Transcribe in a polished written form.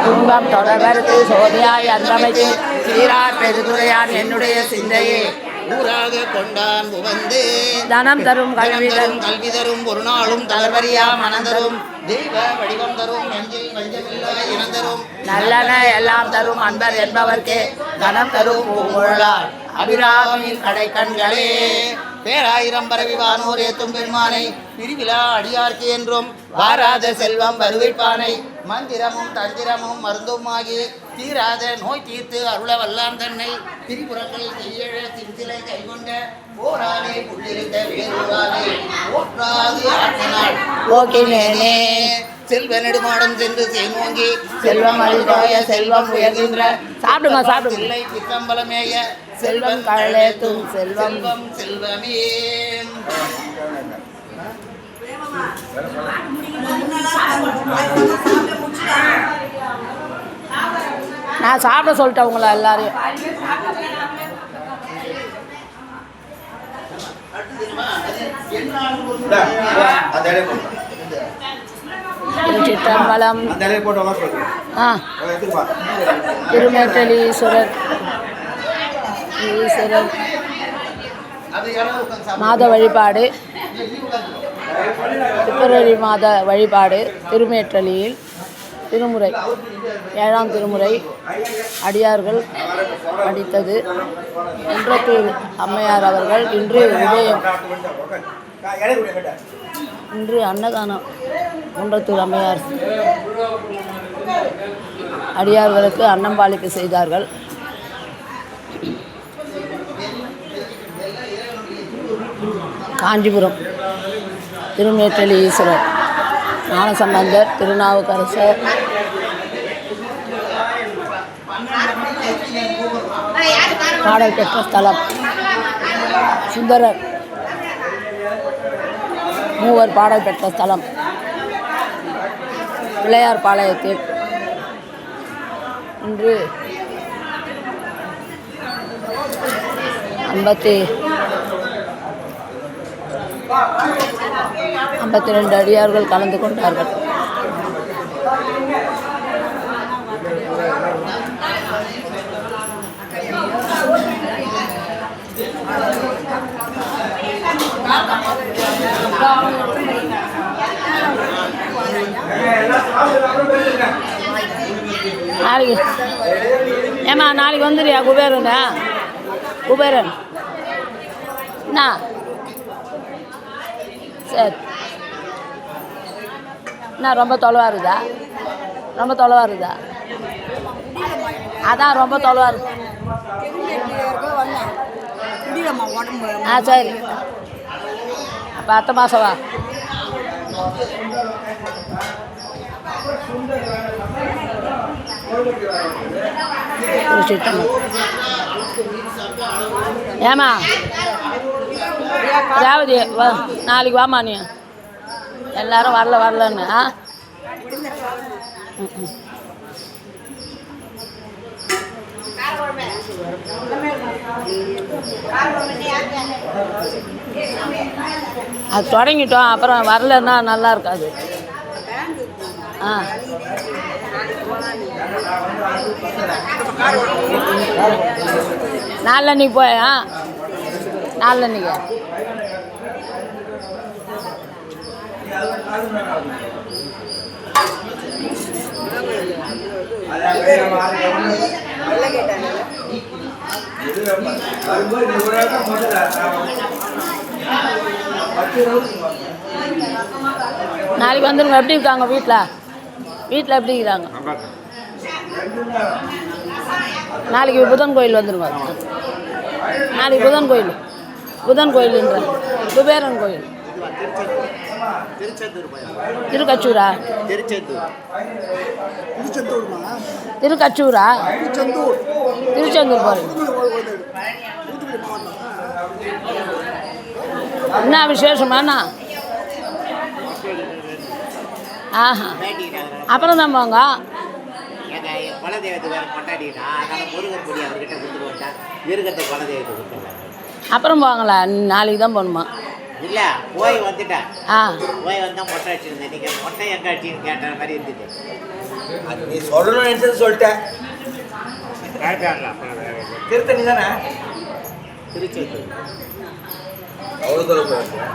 துன்பம் தொடர்படுத்து சோதியாய் அந்தமைக்கு சீரார் பெருதுரையான் என்னுடைய சிந்தையே ஊராக கொண்டான் புவந்து தனம் தரும் கல்வி தரும் ஒரு நாளும் தளர்வரியா மனந்தரும் தெய்வ வடிவம் தரும் நெஞ்சில் வஞ்சமில்லா இனந்தரும் நல்லன எல்லாம் தரும் அன்பர் என்பவர்க்கே தனம் தரும் பூங்குழலார் அபிராமின் கடை கண்களே பேராயிரம் பரவிவானோர் ஏத்தும் பெருமானை பிரிவிழா அடியார்க்கு என்றும் வாராத செல்வம் வருவிப்பானை மந்திரமும் தந்திரமும் மருந்துமாகி தீராத நோய் தீர்த்து அருள வல்லான் தன்னை திரிபுரங்கள் கையெழ திருத்திலை கைகொண்ட போரானே புள்ளிருந்த வேறுவானே ஓற்றாது ஆற்றினாள் போக்கினேனே செல்வ நெடுமாடம் சென்று சேனோங்கி செல்வம் அழிதோய செல்வம் உயர்கின்ற சாப்பிடுங்க இல்லை பித்தம்பலமேய செல்வம் கழலேத்தும் செல்வம் செல்வமே. நான் சாப்பிட சொல்லிட்டேன் உங்களை எல்லாரையும். திருச்சிற்றம்பலம் திருமேற்றலீஸ்வரர் மாத வழிபாடு பிப்ரவரி மாத வழிபாடு திருமேற்றலியில் திருமுறை 7ஆம் திருமுறை அடியார்கள் படித்தது. குன்றத்தூர் அம்மையார் அவர்கள் இன்று உதயம் இன்று அன்னதானம் குன்றத்தூர் அம்மையார் அடியார்களுக்கு அன்னம்பாளிப்பு செய்தார்கள். காஞ்சிபுரம் திருமேற்றலி ஈஸ்வரர் ஞானசம்பந்தர் திருநாவுக்கரசர் பாடல் பெற்ற ஸ்தலம். சுந்தரர் மூவர் பாடல் பெற்ற ஸ்தலம் பிள்ளையார் பாளையத்தில் இன்று 52 அடியார்கள் கலந்து கொண்டார்கள். நாளைக்கு ஏம்மா நாளைக்கு வந்துடுறியா குபேரனா? குபேரன் என்ன சரி என்ன ரொம்ப தொலைவாக இருக்குதா? ரொம்ப தொலைவாக இருக்குதா? அதான் ரொம்ப தொலைவாக இருக்கு. ஆ சரி அப்போ அடுத்த மாதம் வா. ஏமா ரேவதி வா நாளைக்கு வாமா நீ. எல்லாரும் வரலன்னு ஆ அது தொடங்கிட்டோம். அப்புறம் வரலன்னா நல்லா இருக்காது. ஆ நாளன்னைக்கு போய் நாளன்னைக்கு நாளைக்கு வந்துருங்க. எப்படி இருக்காங்க வீட்டில் எப்படி இருக்கிறாங்க? நாளைக்கு புதன் கோயில் வந்துருங்க. நாளைக்கு புதன் கோயில்ன்ற குபேரன் கோயில் திருக்கச்சூரா? திருக்கச்சூரா? திருச்செந்தூர் போகிறேன். என்ன விசேஷமாண்ணா? ஆஹா அப்புறம் தான் போங்க. அப்புறம் போங்களா? நாளைக்கு தான் போகணுமா? இல்லை போய் வந்துட்டேன். ஆ போய் வந்தால் மொட்டை அடிச்சிருந்தேன். நீங்கள் மொட்டை எங்கே அடிச்சின்னு கேட்ட மாதிரி இருந்துச்சு. அது நீ சொல்லணும்னு நினைச்சது சொல்லிட்டேன். திருத்தணி தானே? அவ்வளோ தூரம் போயிருக்கேன்.